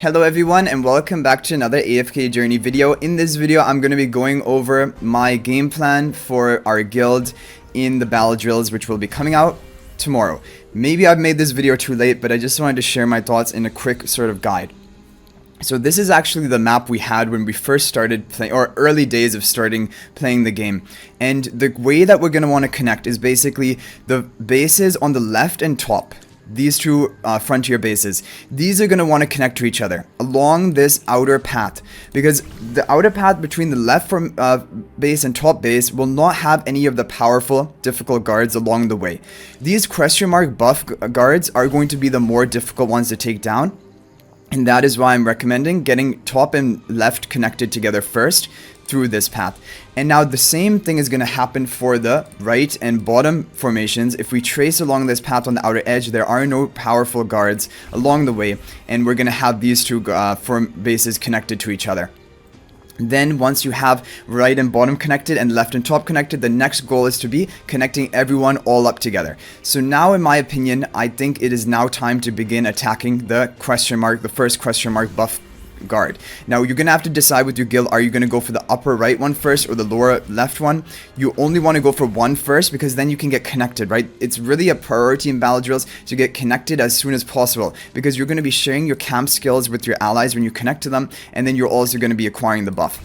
Hello everyone and welcome back to another AFK journey video. In this video I'm going to be going over my game plan for our guild in the battle drills, which will be coming out tomorrow. Maybe I've made this video too late, but I just wanted to share my thoughts in a quick sort of guide. So this is actually the map we had when we first started playing, or early days of starting playing the game. And the way that we're going to want to connect is basically the bases on the left and top. These two frontier bases, these are going to want to connect to each other along this outer path, because the outer path between the left base and top base will not have any of the powerful difficult guards along the way. These question mark buff guards are going to be the more difficult ones to take down. And that is why I'm recommending getting top and left connected together first through this path. And now the same thing is going to happen for the right and bottom formations. If we trace along this path on the outer edge, there are no powerful guards along the way, and we're going to have these two bases connected to each other. Then once you have right and bottom connected and left and top connected, the next goal is to be connecting everyone all up together. So now, in my opinion, I think it is now time to begin attacking the first question mark buff guard. Now you're gonna have to decide with your guild, are you gonna go for the upper right one first or the lower left one? You only want to go for one first, because then you can get connected, right? It's really a priority in battle drills to get connected as soon as possible, because you're going to be sharing your camp skills with your allies when you connect to them, and then you're also going to be acquiring the buff.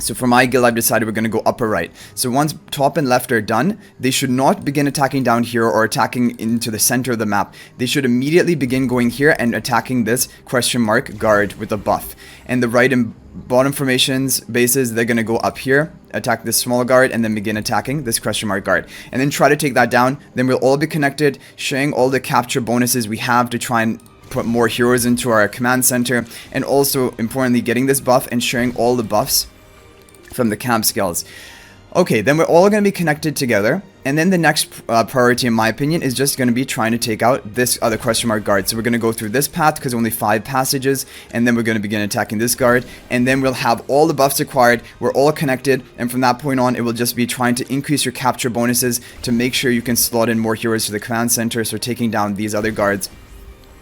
So for my guild, I've decided we're going to go upper right. So once top and left are done, they should not begin attacking down here or attacking into the center of the map. They should immediately begin going here and attacking this question mark guard with a buff. And the right and bottom formations bases, they're going to go up here, attack this small guard, and then begin attacking this question mark guard. And then try to take that down. Then we'll all be connected, sharing all the capture bonuses we have to try and put more heroes into our command center. And also, importantly, getting this buff and sharing all the buffs from the camp skills. Okay, then we're all going to be connected together, and then the next priority, in my opinion, is just going to be trying to take out this other question mark guard. So we're going to go through this path because only 5 passages, and then we're going to begin attacking this guard, and then we'll have all the buffs acquired. We're all connected, and from that point on, it will just be trying to increase your capture bonuses to make sure you can slot in more heroes to the command center, so taking down these other guards.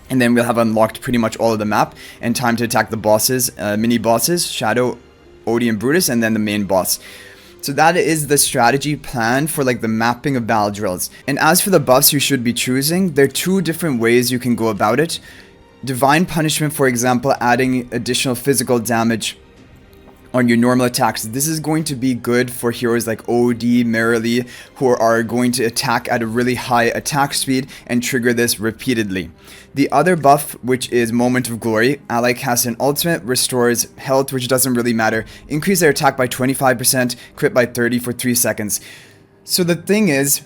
And then we'll have unlocked pretty much all of the map, and time to attack the bosses, mini bosses, Shadow, Odie, and Brutus, and then the main boss. So that is the strategy plan for like the mapping of battle drills. And as for the buffs you should be choosing, there are 2 different ways you can go about it. Divine Punishment, for example, adding additional physical damage on your normal attacks. This is going to be good for heroes like OD, Merrily, who are going to attack at a really high attack speed and trigger this repeatedly. The other buff, which is Moment of Glory, ally casts an ultimate, restores health, which doesn't really matter, increase their attack by 25%, crit by 30 for 3 seconds. So the thing is,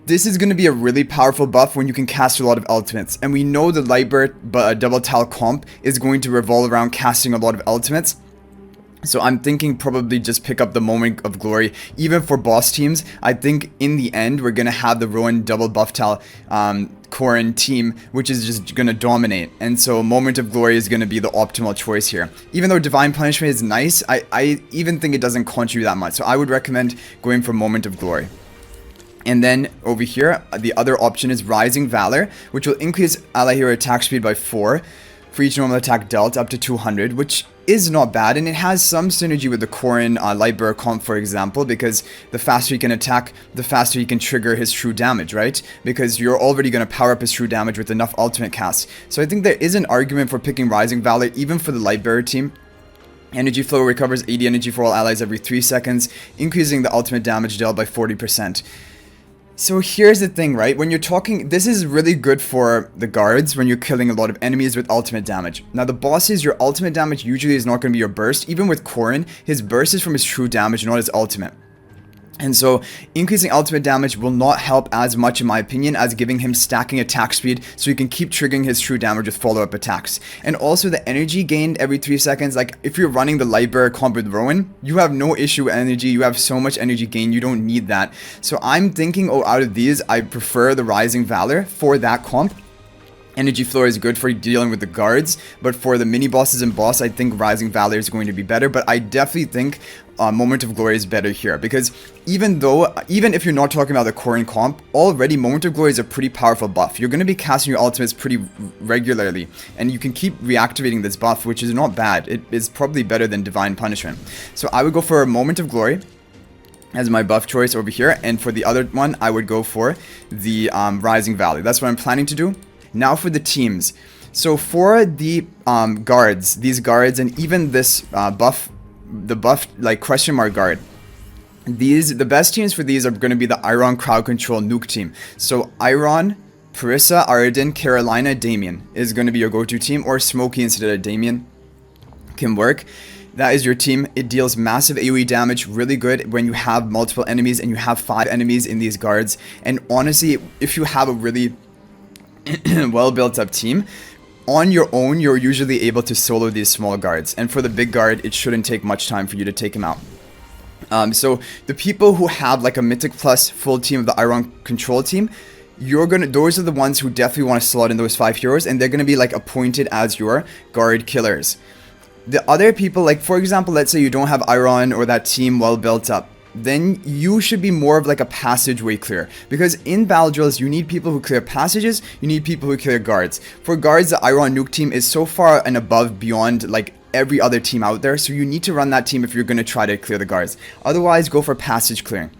this is going to be a really powerful buff when you can cast a lot of ultimates. And we know the Lightbird double tal comp is going to revolve around casting a lot of ultimates. So I'm thinking probably just pick up the Moment of Glory. Even for boss teams, I think in the end we're going to have the Rowan double buff tal Corrin team, which is just going to dominate. And so Moment of Glory is going to be the optimal choice here. Even though Divine Punishment is nice, I even think it doesn't contribute that much. So I would recommend going for Moment of Glory. And then over here, the other option is Rising Valor, which will increase ally hero attack speed by 4 for each normal attack dealt up to 200, which is not bad, and it has some synergy with the Corrin Lightbird comp, for example, because the faster he can attack, the faster he can trigger his true damage, right? Because you're already going to power up his true damage with enough ultimate casts. So I think there is an argument for picking Rising Valor, even for the Lightbird team. Energy flow recovers 80 energy for all allies every 3 seconds, increasing the ultimate damage dealt by 40%. So here's the thing, right? When you're talking, this is really good for the guards when you're killing a lot of enemies with ultimate damage. Now the bosses, your ultimate damage usually is not going to be your burst. Even with Corrin, his burst is from his true damage, not his ultimate. And so increasing ultimate damage will not help as much, in my opinion, as giving him stacking attack speed so he can keep triggering his true damage with follow-up attacks. And also the energy gained every 3 seconds, like if you're running the Lightbird comp with Rowan, you have no issue with energy, you have so much energy gain, you don't need that. So I'm thinking, out of these, I prefer the Rising Valor for that comp. Energy Floor is good for dealing with the guards, but for the mini bosses and boss, I think Rising Valor is going to be better. But I definitely think Moment of Glory is better here, because even if you're not talking about the core and comp, already Moment of Glory is a pretty powerful buff. You're going to be casting your ultimates pretty regularly, and you can keep reactivating this buff, which is not bad. It is probably better than Divine Punishment. So I would go for Moment of Glory as my buff choice over here, and for the other one, I would go for the Rising Valley. That's what I'm planning to do. Now for the teams. So for the guards, these guards, and even this the buff like question mark guard, the best teams for these are going to be the Iron Crowd Control Nuke team. So Iron, Parissa, Arden, Carolina, Damien is going to be your go-to team, or Smokey instead of Damien can work. That is your team. It deals massive AoE damage, really good when you have multiple enemies and you have 5 enemies in these guards. And honestly, if you have a really well built up team, on your own you're usually able to solo these small guards, and for the big guard it shouldn't take much time for you to take him out. So the people who have like a Mythic Plus full team of the Iron Control team, those are the ones who definitely want to slot in those 5 heroes, and they're gonna be like appointed as your guard killers. The other people, like for example, let's say you don't have Iron or that team well built up, then you should be more of like a passageway clear, because in battle drills you need people who clear passages, you need people who clear guards. For guards, the Iron Nuke team is so far and above beyond like every other team out there, so you need to run that team if you're going to try to clear the guards. Otherwise, go for passage clearing.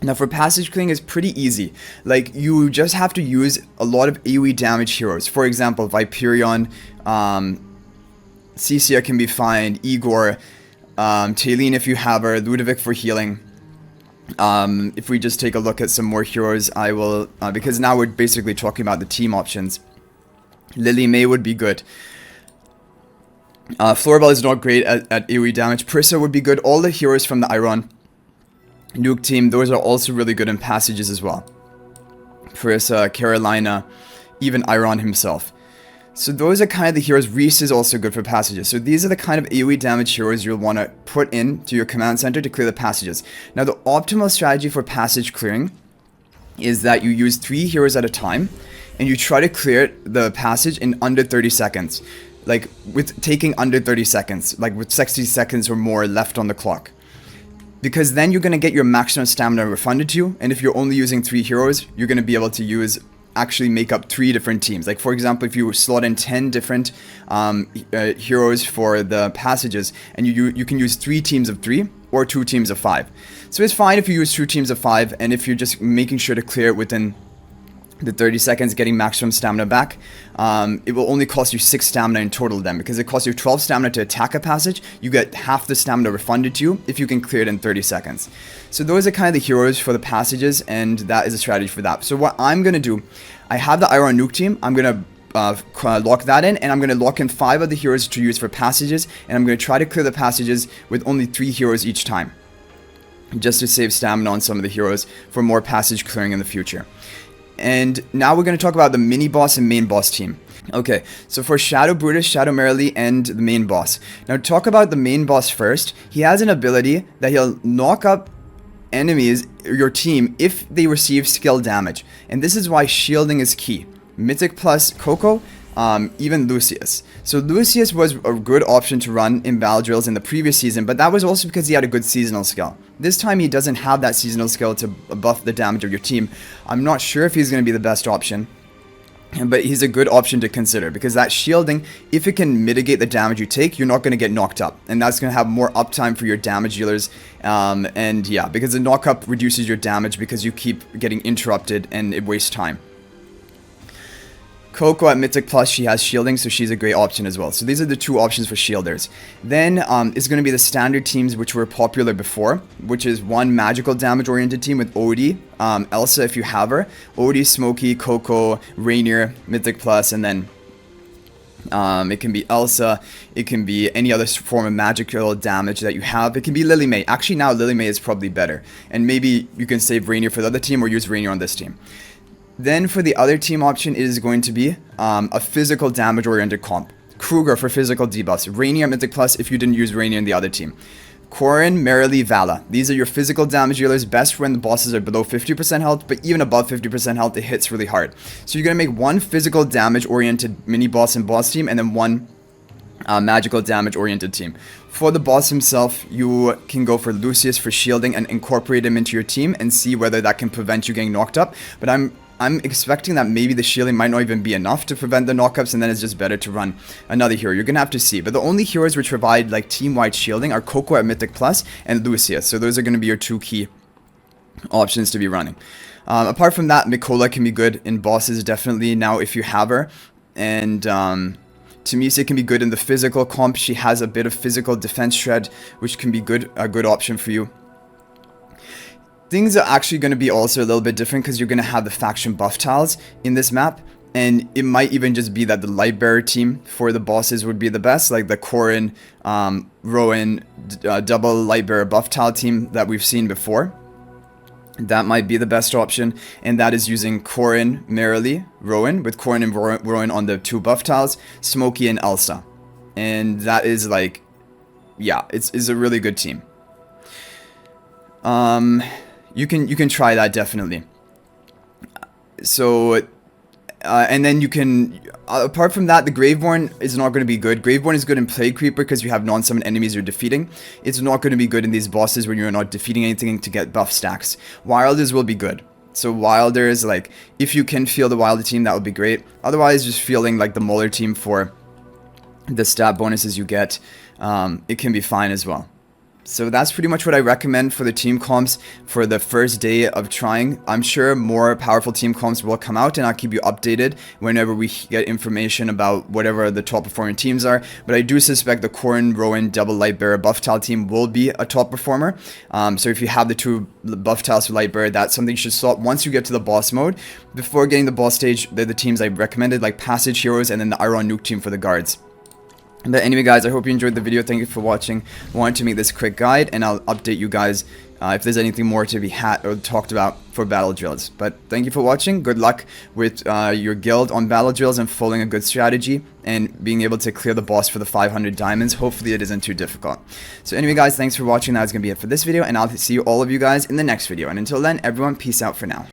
Now for passage clearing is pretty easy. Like you just have to use a lot of AoE damage heroes. For example, Viperion, Cecia can be fine, Igor, Taylene if you have her, Ludovic for healing. If we just take a look at some more heroes, I will, because now we're basically talking about the team options. Lily May would be good. Floribel is not great at AoE damage. Parissa would be good. All the heroes from the Iron Nuke team, those are also really good in passages as well. Parissa, Carolina, even Iron himself. So those are kind of the heroes. Reese is also good for passages. So these are the kind of AoE damage heroes you'll want to put into your command center to clear the passages. Now the optimal strategy for passage clearing is that you use 3 heroes at a time, and you try to clear the passage in under 30 seconds. Like with taking under 30 seconds, like with 60 seconds or more left on the clock. Because then you're going to get your maximum stamina refunded to you, and if you're only using 3 heroes, you're going to be able to actually make up 3 different teams. Like for example, if you slot in 10 different heroes for the passages, and you can use 3 teams of 3 or 2 teams of 5. So it's fine if you use 2 teams of 5, and if you're just making sure to clear it within the 30 seconds, getting maximum stamina back. It will only cost you 6 stamina in total then, because it costs you 12 stamina to attack a passage. You get half the stamina refunded to you if you can clear it in 30 seconds. So those are kind of the heroes for the passages, and that is a strategy for that. So what I'm going to do, I have the Iron Nuke team. I'm going to lock that in, and I'm going to lock in 5 of the heroes to use for passages, and I'm going to try to clear the passages with only 3 heroes each time, just to save stamina on some of the heroes for more passage clearing in the future. And now we're going to talk about the mini boss and main boss team. Okay, so for Shadow Brutus, Shadow Merrily, and the main boss. Now to talk about the main boss first, he has an ability that he'll knock up enemies, your team, if they receive skill damage. And this is why shielding is key. Mythic plus Coco, even Lucius. So Lucius was a good option to run in battle drills in the previous season, but that was also because he had a good seasonal skill. This time he doesn't have that seasonal skill to buff the damage of your team. I'm not sure if he's going to be the best option, but he's a good option to consider, because that shielding, if it can mitigate the damage you take, you're not going to get knocked up, and that's going to have more uptime for your damage dealers. And yeah, because the knock up reduces your damage because you keep getting interrupted and it wastes time. Coco at Mythic Plus, she has shielding, so she's a great option as well. So these are the 2 options for shielders. Then it's going to be the standard teams which were popular before, which is one magical damage oriented team with Odie, Elsa if you have her, Odie, Smokey, Coco, Rainier, Mythic Plus, and then it can be Elsa, it can be any other form of magical damage that you have. It can be Lily May. Actually now Lily May is probably better, and maybe you can save Rainier for the other team or use Rainier on this team. Then for the other team option, it is going to be a physical damage oriented comp. Kruger for physical debuffs. Rainier Mythic Plus if you didn't use Rainier in the other team. Corrin, Merrily, Vala. These are your physical damage dealers, best when the bosses are below 50% health, but even above 50% health, it hits really hard. So you're going to make one physical damage-oriented mini-boss and boss team, and then one magical damage-oriented team. For the boss himself, you can go for Lucius for shielding and incorporate him into your team and see whether that can prevent you getting knocked up. But I'm expecting that maybe the shielding might not even be enough to prevent the knockups, and then it's just better to run another hero. You're gonna have to see. But the only heroes which provide like team-wide shielding are Coco at Mythic Plus and Lucius. So those are gonna be your two key options to be running. Apart from that, Mikola can be good in bosses definitely now if you have her, and Tamisa can be good in the physical comp. She has a bit of physical defense shred, which can be a good option for you. Things are actually going to be also a little bit different because you're going to have the faction buff tiles in this map. And it might even just be that the Lightbearer team for the bosses would be the best. Like the Corrin, Rowan, double Lightbearer buff tile team that we've seen before. That might be the best option, and that is using Corrin, Merrily, Rowan, with Corrin and Rowan on the two buff tiles, Smokey and Elsa. And that is like, yeah, it's a really good team. You can try that definitely. So, and then you can, apart from that, the Graveborn is not going to be good. Graveborn is good in Plague Creeper because you have non-summon enemies you're defeating. It's not going to be good in these bosses when you're not defeating anything to get buff stacks. Wilders will be good. So Wilders, like, if you can feel the Wilder team, that would be great. Otherwise, just feeling like the Muller team for the stat bonuses you get, it can be fine as well. So that's pretty much what I recommend for the team comps for the first day of trying. I'm sure more powerful team comps will come out, and I'll keep you updated whenever we get information about whatever the top performing teams are. But I do suspect the Corrin, Rowan, double Lightbearer buff tile team will be a top performer. So if you have the two buff tiles for Lightbearer, that's something you should swap once you get to the boss mode. Before getting the boss stage, they're the teams I recommended, like Passage Heroes and then the Iron Nuke team for the guards. But anyway guys, I hope you enjoyed the video. Thank you for watching. I wanted to make this quick guide, and I'll update you guys if there's anything more to be talked about for battle drills. But thank you for watching. Good luck with your guild on battle drills and following a good strategy and being able to clear the boss for the 500 diamonds. Hopefully it isn't too difficult. So anyway guys, thanks for watching. That was going to be it for this video, and I'll see all of you guys in the next video. And until then, everyone, peace out for now.